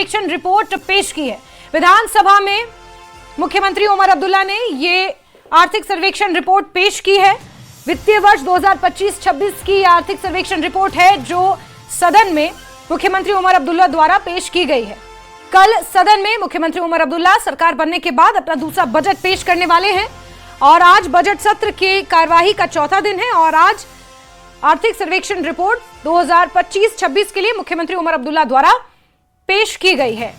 सर्वेक्षण रिपोर्ट पेश की है। विधानसभा में मुख्यमंत्री उमर अब्दुल्ला ने ये आर्थिक सर्वेक्षण रिपोर्ट पेश की है। वित्तीय वर्ष 2025-26 की आर्थिक सर्वेक्षण रिपोर्ट है जो सदन में मुख्यमंत्री उमर अब्दुल्ला द्वारा पेश की गई है। कल सदन में मुख्यमंत्री उमर अब्दुल्ला सरकार बनने के बाद अपना दूसरा बजट पेश करने वाले हैं और आज बजट सत्र की कार्यवाही का चौथा दिन है और आज आर्थिक सर्वेक्षण रिपोर्ट 2025-26 के लिए मुख्यमंत्री उमर अब्दुल्ला द्वारा पेश की गई है।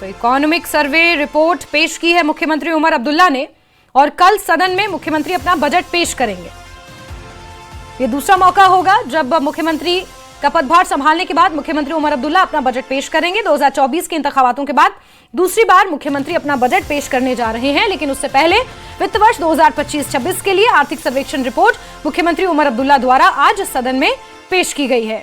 तो इकोनॉमिक सर्वे रिपोर्ट पेश की है मुख्यमंत्री उमर अब्दुल्ला ने और कल सदन में मुख्यमंत्री अपना बजट पेश करेंगे। यह दूसरा मौका होगा जब मुख्यमंत्री का पदभार संभालने के बाद मुख्यमंत्री उमर अब्दुल्ला अपना बजट पेश करेंगे। 2024 के इंतखाबातों के बाद दूसरी बार मुख्यमंत्री अपना बजट पेश करने जा रहे हैं, लेकिन उससे पहले वित्त वर्ष 2025-26 के लिए आर्थिक सर्वेक्षण रिपोर्ट मुख्यमंत्री उमर अब्दुल्ला द्वारा आज सदन में पेश की गई है।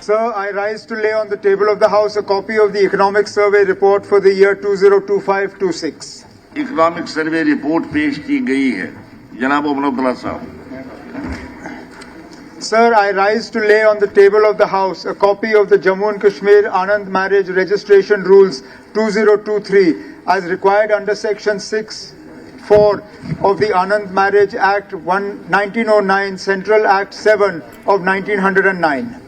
Sir, I rise to lay on the table of the House a copy of the Economic Survey Report for the year 2025-26. Economic survey report पेश की गई है। जनाब उमर अब्दुल्ला साहब। Sir, I rise to lay on the table of the House a copy of the Jammu and Kashmir Anand Marriage Registration Rules 2023 as required under Section 6(4) of the Anand Marriage Act 1909, Central Act 7 of 1909.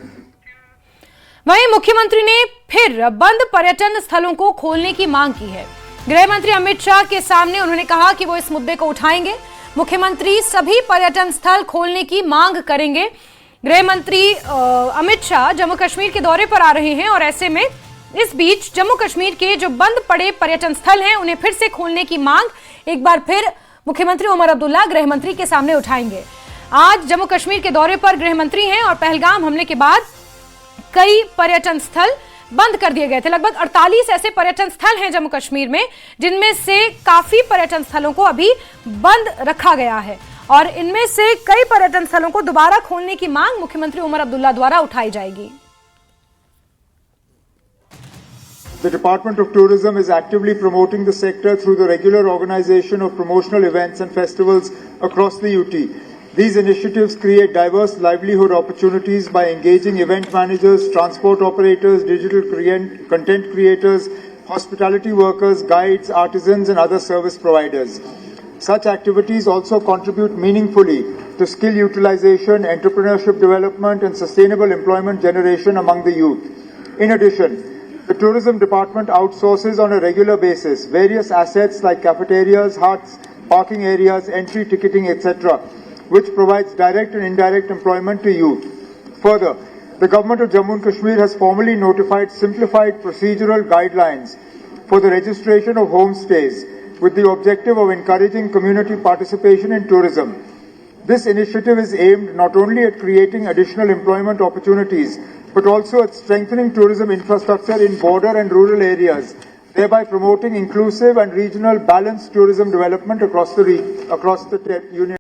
वहीं मुख्यमंत्री ने फिर बंद पर्यटन स्थलों को खोलने की मांग की है। गृह मंत्री अमित शाह के सामने उन्होंने कहा कि वो इस मुद्दे को उठाएंगे। मुख्यमंत्री सभी पर्यटन स्थल खोलने की मांग करेंगे। गृह मंत्री अमित शाह जम्मू कश्मीर के दौरे पर आ रहे हैं और ऐसे में इस बीच जम्मू कश्मीर के जो बंद पड़े पर्यटन स्थल हैं उन्हें फिर से खोलने की मांग एक बार फिर मुख्यमंत्री उमर अब्दुल्ला गृह मंत्री के सामने उठाएंगे। आज जम्मू कश्मीर के दौरे पर गृह मंत्री हैं और पहलगाम हमले के बाद कई पर्यटन स्थल बंद कर दिए गए थे। लगभग 48 ऐसे पर्यटन स्थल हैं जम्मू कश्मीर में जिनमें से काफी पर्यटन स्थलों को अभी बंद रखा गया है और इनमें से कई पर्यटन स्थलों को दोबारा खोलने की मांग मुख्यमंत्री उमर अब्दुल्ला द्वारा उठाई जाएगी। The Department of Tourism is actively promoting the sector through the regular organization of promotional events and festivals across the UT. These initiatives create diverse livelihood opportunities by engaging event managers, transport operators, digital content creators, hospitality workers, guides, artisans and other service providers. Such activities also contribute meaningfully to skill utilization, entrepreneurship development and sustainable employment generation among the youth. In addition, the Tourism Department outsources on a regular basis various assets like cafeterias, huts, parking areas, entry ticketing, etc., which provides direct and indirect employment to youth. Further, the Government of Jammu and Kashmir has formally notified simplified procedural guidelines for the registration of homestays with the objective of encouraging community participation in tourism. This initiative is aimed not only at creating additional employment opportunities, but also at strengthening tourism infrastructure in border and rural areas, thereby promoting inclusive and regional balanced tourism development across the union.